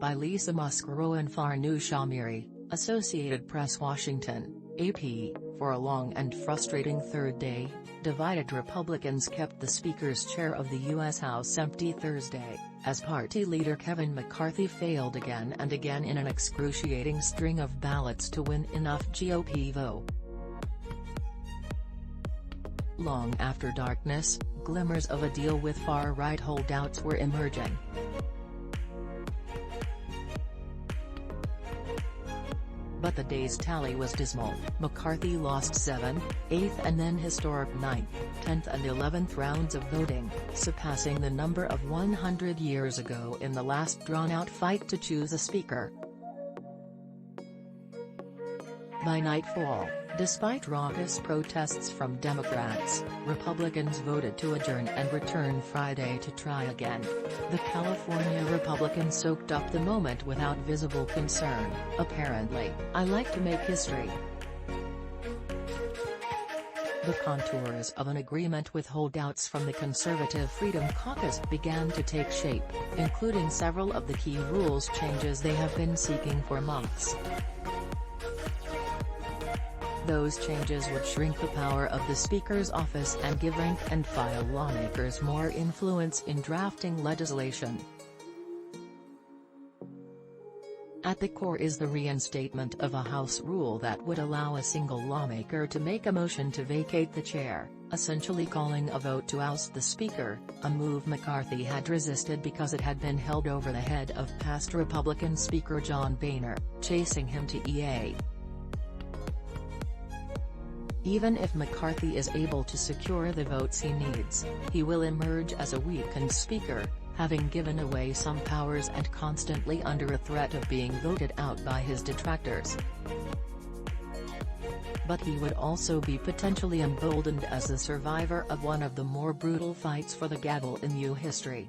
by Lisa MASCARO and FARNOUSH AMIRI, Associated Press Washington, AP. For a long and frustrating third day, divided Republicans kept the Speaker's chair of the U.S. House empty Thursday, as party leader Kevin McCarthy failed again and again in an excruciating string of ballots to win enough GOP vote. Long after darkness, glimmers of a deal with far-right holdouts were emerging. But the day's tally was dismal. McCarthy lost 7th, 8th and then historic 9th, 10th and 11th rounds of voting, surpassing the number of 100 years ago in the last drawn-out fight to choose a speaker. By nightfall, despite raucous protests from Democrats, Republicans voted to adjourn and return Friday to try again. The California Republican soaked up the moment without visible concern, apparently. "I like to make history." The contours of an agreement with holdouts from the conservative Freedom Caucus began to take shape, including several of the key rules changes they have been seeking for months. Those changes would shrink the power of the Speaker's office and give rank-and-file lawmakers more influence in drafting legislation. At the core is the reinstatement of a House rule that would allow a single lawmaker to make a motion to vacate the chair, essentially calling a vote to oust the Speaker, a move McCarthy had resisted because it had been held over the head of past Republican Speaker John Boehner, chasing him to EA. Even if McCarthy is able to secure the votes he needs, he will emerge as a weakened speaker, having given away some powers and constantly under a threat of being voted out by his detractors. But he would also be potentially emboldened as the survivor of one of the more brutal fights for the gavel in U.S. history.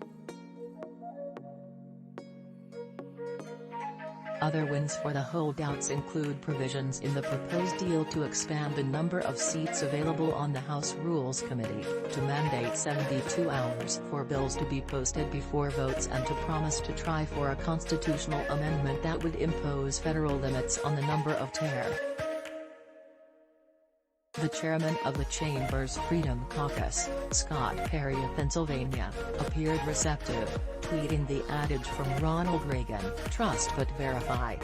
Other wins for the holdouts include provisions in the proposed deal to expand the number of seats available on the House Rules Committee, to mandate 72 hours for bills to be posted before votes and to promise to try for a constitutional amendment that would impose federal limits on the number of terror. The chairman of the chamber's Freedom Caucus, Scott Perry of Pennsylvania, appeared receptive, tweeting the adage from Ronald Reagan, "Trust but verify."